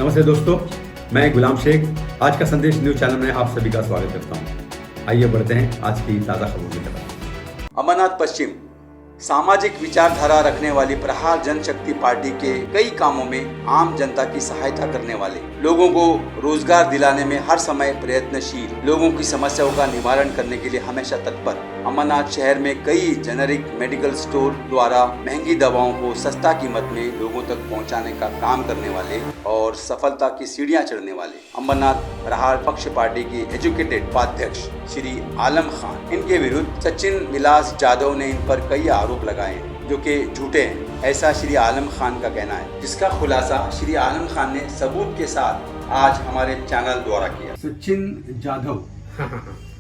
नमस्ते दोस्तों, मैं गुलाम शेख। आज का संदेश न्यूज चैनल में आप सभी का स्वागत करता हूं। आइए बढ़ते हैं आज की ताज़ा खबरों की तरफ। अमरनाथ पश्चिम सामाजिक विचारधारा रखने वाली प्रहार जनशक्ति पार्टी के कई कामों में आम जनता की सहायता करने वाले, लोगों को रोजगार दिलाने में हर समय प्रयत्नशील, लोगों की समस्याओं का निवारण करने के लिए हमेशा तत्पर, अमरनाथ शहर में कई जेनेरिक मेडिकल स्टोर द्वारा महंगी दवाओं को सस्ता कीमत में लोगों तक पहुंचाने का काम करने वाले और सफलता की सीढ़ियां चढ़ने वाले अमरनाथ प्रहार पक्ष पार्टी के एजुकेटेड उपाध्यक्ष श्री आलम खान, इनके विरुद्ध सचिन विलास जाधव ने इन पर कई आरोप लगाए हैं जो कि झूठे हैं, ऐसा श्री आलम खान का कहना है, जिसका खुलासा श्री आलम खान ने सबूत के साथ आज हमारे चैनल द्वारा किया। सचिन जाधव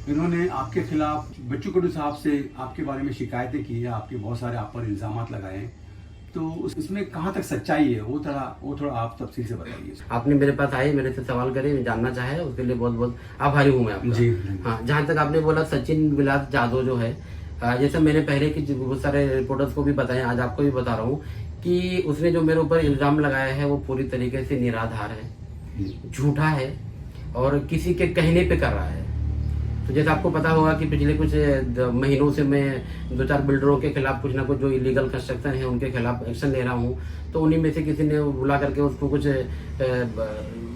इन्होंने आपके खिलाफ बच्चू कडू साहब से आपके बारे में शिकायतें की है, आपके बहुत सारे आप पर इल्जामात लगाए हैं, तो इसमें कहाँ तक सच्चाई है वो थोड़ा आप तफसील से बताइए। आपने मेरे पास आए, मेरे से सवाल करे, जानना चाहे, उसके लिए बहुत बहुत आभारी हूँ मैं आपका। जी हाँ, जहाँ तक आपने बोला सचिन विलास जाधव जो है, जैसे मैंने पहले की बहुत सारे रिपोर्टर्स को भी बताया, आज आपको भी बता रहा हूँ कि उसने जो मेरे ऊपर इल्जाम लगाया है वो पूरी तरीके से निराधार है, झूठा है और किसी के कहने पे कर रहा है। तो जैसे आपको पता होगा कि पिछले कुछ महीनों से मैं 2-4 बिल्डरों के खिलाफ कुछ ना कुछ जो इलीगल कंस्ट्रक्शन है उनके खिलाफ एक्शन ले रहा हूँ, तो उन्हीं में से किसी ने बुला करके उसको कुछ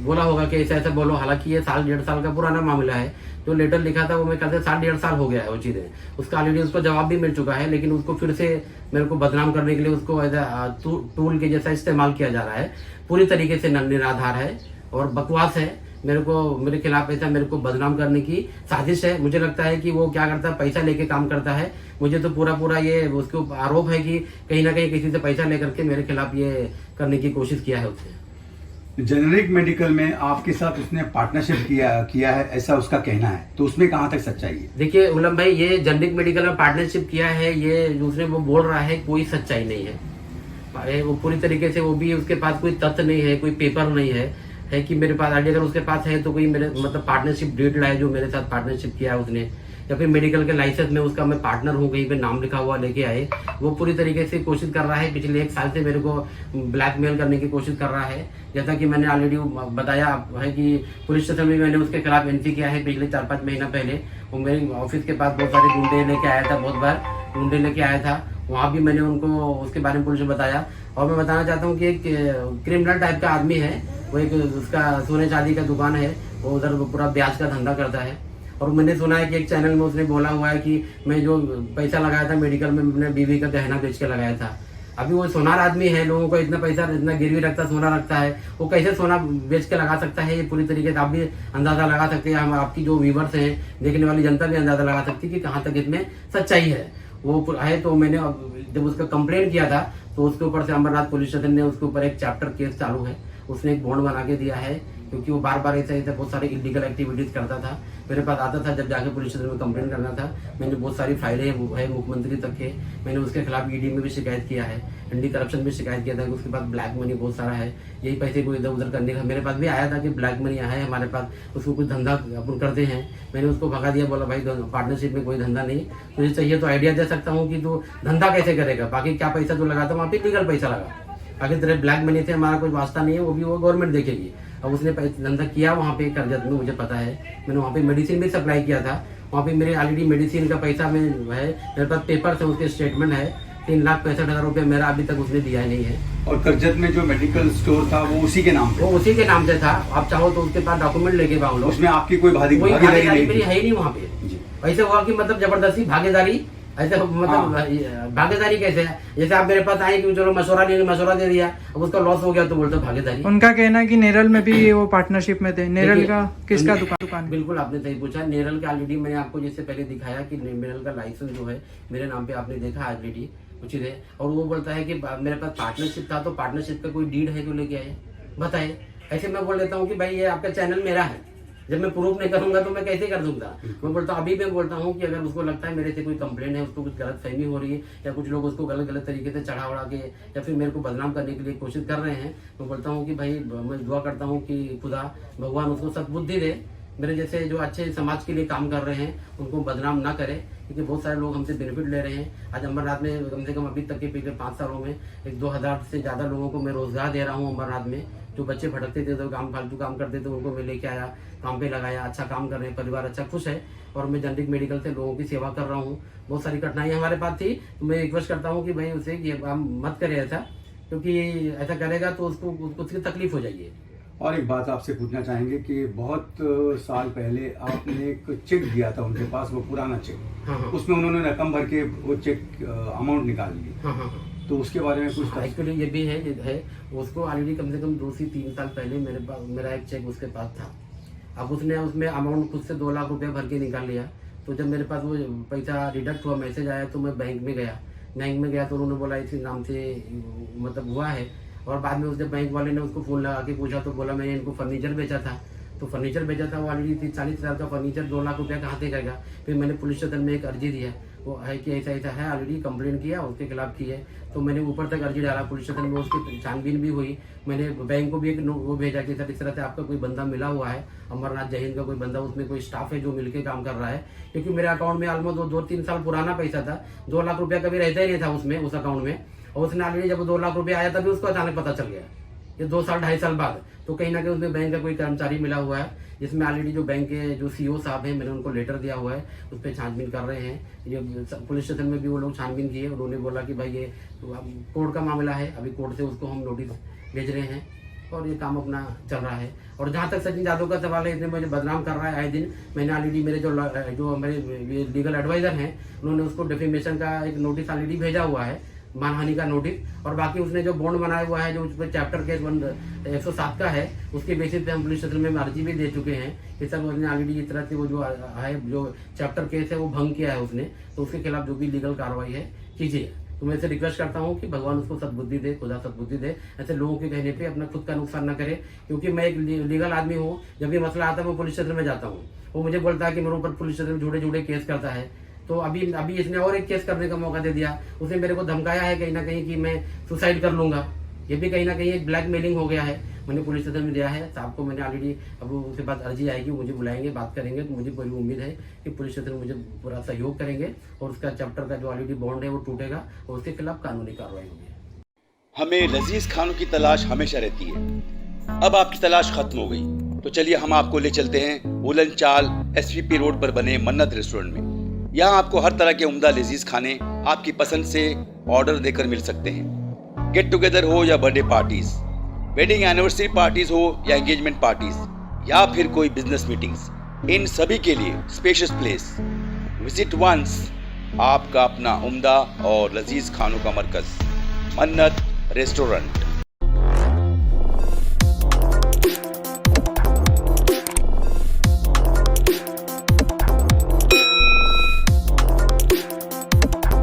बोला होगा कि ऐसा ऐसा बोलो। हालांकि ये 1.5 साल का पुराना मामला है, जो लेटर लिखा था वो मैं कहते 1.5 साल हो गया है वो चीज़ें, उसका ऑलरेडी उसको जवाब भी मिल चुका है, लेकिन उसको फिर से मेरे को बदनाम करने के लिए उसको एज टूल के जैसा इस्तेमाल किया जा रहा है। पूरी तरीके से निराधार है और बकवास है। मेरे खिलाफ ऐसा मेरे को बदनाम करने की साजिश है। मुझे लगता है कि वो क्या करता है, पैसा लेके काम करता है। मुझे तो पूरा ये उसके ऊपर आरोप है कि कहीं ना कहीं किसी से पैसा लेकर के मेरे खिलाफ ये करने की कोशिश किया है उसने। जेनेरिक मेडिकल में आपके साथ उसने पार्टनरशिप किया है, ऐसा उसका कहना है, तो उसमें कहाँ तक सच्चाई है? देखिए गुलाम भाई, ये जेनेरिक मेडिकल में पार्टनरशिप किया है, ये दूसरे वो बोल रहा है, कोई सच्चाई नहीं है। वो पूरी तरीके से वो भी उसके पास कोई तथ्य नहीं है, कोई पेपर नहीं है कि मेरे पास अगर उसके पास है तो कोई मेरे मतलब पार्टनरशिप डेट है जो मेरे साथ पार्टनरशिप किया है उसने, या फिर मेडिकल के लाइसेंस में उसका मैं पार्टनर हूँ कहीं पे नाम लिखा हुआ लेके आए। वो पूरी तरीके से कोशिश कर रहा है, पिछले 1 साल से मेरे को ब्लैकमेल करने की कोशिश कर रहा है। जैसा कि मैंने ऑलरेडी बताया है कि पुलिस स्टेशन में मैंने उसके खिलाफ एंट्री किया है पिछले 4-5 महीना पहले। वो मेरे ऑफिस के पास बहुत सारे गुंडे लेके आया था, बहुत बार गुंडे लेके आया था, वहाँ भी मैंने उनको उसके बारे में पुलिस को बताया। और मैं बताना चाहता हूँ कि एक क्रिमिनल टाइप का आदमी है वो, एक उसका सोने चांदी का दुकान है, वो उधर पूरा ब्याज का धंधा करता है। और मैंने सुना है कि एक चैनल में उसने बोला हुआ है कि मैं जो पैसा लगाया था मेडिकल में अपने बीवी का गहना बेच के लगाया था। अभी वो सोनार आदमी है, लोगों को इतना पैसा इतना गिरवी रखता, सोना रखता है, वो कैसे सोना बेच के लगा सकता है? ये पूरी तरीके से आप भी अंदाजा लगा सकते हैं, हम आपकी जो व्यूवर्स हैं, देखने वाली जनता भी अंदाजा लगा सकती है कि कहाँ तक इसमें सच्चाई है वो है। तो मैंने जब उसका कंप्लेंट किया था तो उसके ऊपर से अमरनाथ पुलिस स्टेशन ने उसके ऊपर एक चैप्टर केस चालू है, उसने एक बॉन्ड बना के दिया है, क्योंकि वो बार ऐसे बहुत सारी इलीगल एक्टिविटीज करता था। मेरे पास आता था जब जाके पुलिस स्टेशन में कंप्लेंट करना था। मैंने बहुत सारी फाइलें है मुख्यमंत्री तक के, मैंने उसके खिलाफ ईडी में भी शिकायत किया है, एंटी करप्शन में शिकायत किया था कि उसके पास ब्लैक मनी बहुत सारा है, यही पैसे को इधर उधर करने का। मेरे पास भी आया था कि ब्लैक मनी है हमारे पास, उसको कुछ धंधा अपन करते हैं। मैंने उसको भगा दिया, बोला भाई पार्टनरशिप में कोई धंधा नहीं, तुझे चाहिए तो आइडिया दे सकता हूँ कि तू धंधा कैसे करेगा, बाकी क्या पैसा तू लगाता वहाँ पे लीगल पैसा लगा, बाकी तेरे ब्लैक मनी से हमारा कोई वास्ता नहीं है, वो भी वो गवर्नमेंट देखेगी। अब उसने धंधा किया वहाँ पे करजत में, मुझे पता है, मैंने वहाँ पे मेडिसिन भी सप्लाई किया था। वहाँ पे मेरे ऑलरेडी मेडिसिन का पैसा में है, मेरे पास पेपर है, उसके स्टेटमेंट है, 3,65,000 रुपये मेरा अभी तक उसने दिया नहीं है। और करजत में जो मेडिकल स्टोर था वो उसी के नाम पे? वो उसी के नाम से था। आप चाहो तो उसके पास डॉक्यूमेंट लेके पाओ लो, उसमें आपकी कोई भागीदारी मेरी है ही नहीं वहाँ पे। ऐसे हुआ कि मतलब जबरदस्ती भागीदारी, ऐसे मतलब भागीदारी कैसे है? जैसे आप मेरे पास आए कि चलो मशवरा दे दिया, अब उसका लॉस हो गया तो बोलते भागीदारी। उनका कहना है कि नेरल में भी वो पार्टनरशिप में थे। नेरल का किसका दुकान? बिल्कुल आपने सही पूछा। नेरल का ऑलरेडी मैंने आपको जिससे पहले दिखाया कि नेरल का लाइसेंस जो है मेरे नाम पे आपने देखा ऑलरेडी कुछ है। और वो बोलता है कि मेरे पास पार्टनरशिप था, तो पार्टनरशिप का कोई डीड है जो लेके आए, बताए। ऐसे मैं बोल देता हूँ कि भाई ये आपका चैनल मेरा है, जब मैं प्रूफ नहीं करूंगा तो मैं कैसे कर दूंगा? मैं बोलता हूँ, अभी मैं बोलता हूँ कि अगर उसको लगता है मेरे से कोई कंप्लेंट है, उसको कुछ गलत फहमी हो रही है, या कुछ लोग उसको गलत तरीके से चढ़ा उड़ा के या फिर मेरे को बदनाम करने के लिए कोशिश कर रहे हैं, मैं बोलता हूँ कि भाई मैं दुआ करता हूँ कि खुदा भगवान उसको सद्बुद्धि दे, मेरे जैसे जो अच्छे समाज के लिए काम कर रहे हैं उनको बदनाम ना करे, क्योंकि बहुत सारे लोग हमसे बेनिफिट ले रहे हैं। आज अमरनाथ में कम से कम अभी तक के पिछले 5 सालों में 1-2 हज़ार से ज़्यादा लोगों को मैं रोजगार दे रहा हूँ अमरनाथ में। जो बच्चे भटकते थे तो फालतू काम करते थे उनको मैं लेके आया, काम पे लगाया, अच्छा काम कर रहे हैं, परिवार अच्छा खुश है। और मैं जनरिक मेडिकल से लोगों की सेवा कर रहा हूँ। बहुत सारी कठिनाइयाँ हमारे पास थी, तो मैं रिक्वेस्ट करता हूँ कि भाई उसे ये काम मत करे ऐसा, क्योंकि ऐसा करेगा तो उसको उसकी तकलीफ हो जाएगी। और एक बात आपसे पूछना चाहेंगे कि बहुत साल पहले आपने एक चेक दिया था उनके पास, वो पुराना चेक, हाँ हाँ उसमें उन्होंने रकम भर के वो चेक अमाउंट निकाल ली, हाँ हाँ हाँ। तो उसके बारे में कुछ एक्चुअली ये भी है उसको ऑलरेडी कम से कम 2 से 3 साल पहले मेरा एक चेक उसके पास था। अब उसने उसमें अमाउंट खुद से 2 लाख रुपए भर के निकाल लिया। तो जब मेरे पास वो पैसा डिडक्ट हुआ, मैसेज आया, तो मैं बैंक में गया तो उन्होंने बोला इसी नाम से मतलब हुआ है। और बाद में उसने बैंक वाले ने उसको फ़ोन लगा के पूछा तो बोला मैंने इनको फर्नीचर बेचा था। तो फर्नीचर बेचा था, वो ऑलरेडी 40,000 का फर्नीचर 2 लाख रुपया कहाँ से करेगा। फिर मैंने पुलिस स्टेशन में एक अर्जी दिया, वो है कि ऐसा ऐसा है, ऑलरेडी कंप्लेंट किया, उसके खिलाफ की है। तो मैंने ऊपर तक अर्जी डाला, पुलिस स्टेशन में उसकी छानबीन भी हुई। मैंने बैंक को भी एक वो भेजा कि सर इस तरह से आपका कोई बंदा मिला हुआ है, अमरनाथ जहीन का कोई बंदा, उसमें कोई स्टाफ है जो मिलके काम कर रहा है। क्योंकि मेरे अकाउंट में ऑलमोस्ट 2-3 साल पुराना पैसा था, 2 लाख रुपया कभी रहता ही नहीं था उसमें, उस अकाउंट में। और उसने ऑलरेडी जब 2 लाख रुपया आया तभी उसको अचानक पता चल गया, ये 2 साल 2.5 साल बाद। तो कहीं ना कहीं उसमें बैंक का कोई कर्मचारी मिला हुआ है, जिसमें ऑलरेडी जो बैंक के जो सीईओ साहब हैं, मैंने उनको लेटर दिया हुआ है, उस पर छानबीन कर रहे हैं। ये पुलिस स्टेशन में भी वो लोग छानबीन किए, उन्होंने बोला कि भाई ये कोर्ट का मामला है, अभी कोर्ट से उसको हम नोटिस भेज रहे हैं और ये काम अपना चल रहा है। और जहाँ तक सचिन यादव का सवाल है, इसने मुझे बदनाम कर रहा है आए दिन। मैंने ऑलरेडी मेरे जो मेरे लीगल एडवाइजर हैं, उन्होंने उसको डेफेमेशन का एक नोटिस ऑलरेडी भेजा हुआ है, मानहानि का नोटिस। और बाकी उसने जो बॉन्ड बनाया हुआ है, जो उस पर चैप्टर केस 107 का है, उसके बेसिस पे हम पुलिस स्टेशन में अर्जी भी दे चुके हैं कि सर उसने ऑलरेडी इस तरह से वो जो है जो चैप्टर केस है वो भंग किया है उसने, तो उसके खिलाफ जो भी लीगल कार्रवाई है कीजिए। तो मैं इसे रिक्वेस्ट करता हूँ कि भगवान उसको सद्बुद्धि दे, खुदा सद्बुद्धि दे, ऐसे लोगों के कहने पे अपना खुद का नुकसान न करे। क्योंकि मैं एक लीगल आदमी हूँ, जब भी मसला आता है मैं पुलिस स्टेशन में जाता हूँ, वो मुझे बोलता है कि मेरे ऊपर पुलिस स्टेशन में जुड़े केस करता है। तो अभी इसने और एक केस करने का मौका दे दिया, उसने मेरे को धमकाया है कहीं ना कहीं कि मैं सुसाइड कर लूंगा। ये भी कहीं ना कहीं एक ब्लैकमेलिंग हो गया है। मैंने पुलिस स्टेशन में दिया है, साहब को मैंने ऑलरेडी, अब उसके बाद अर्जी आएगी, मुझे बुलाएंगे, बात करेंगे, तो मुझे पूरी उम्मीद है कि पुलिस स्टेशन मुझे पूरा सहयोग करेंगे और उसका चैप्टर का जो ऑलरेडी बॉन्ड है वो टूटेगा और उसके खिलाफ कानूनी कार्रवाई होगी। हमें लजीज खानों की तलाश हमेशा रहती है। अब आपकी तलाश खत्म हो गई, तो चलिए हम आपको ले चलते हैं उलन चाल SVP रोड पर बने मन्नत रेस्टोरेंट में। यहाँ आपको हर तरह के उम्दा लजीज खाने आपकी पसंद से ऑर्डर देकर मिल सकते हैं। गेट टुगेदर हो या birthday parties, wedding anniversary parties हो या एंगेजमेंट पार्टीज या फिर कोई बिजनेस मीटिंग्स, इन सभी के लिए स्पेशियस प्लेस विजिट वंस, आपका अपना उम्दा और लजीज खानों का मरकज मन्नत रेस्टोरेंट।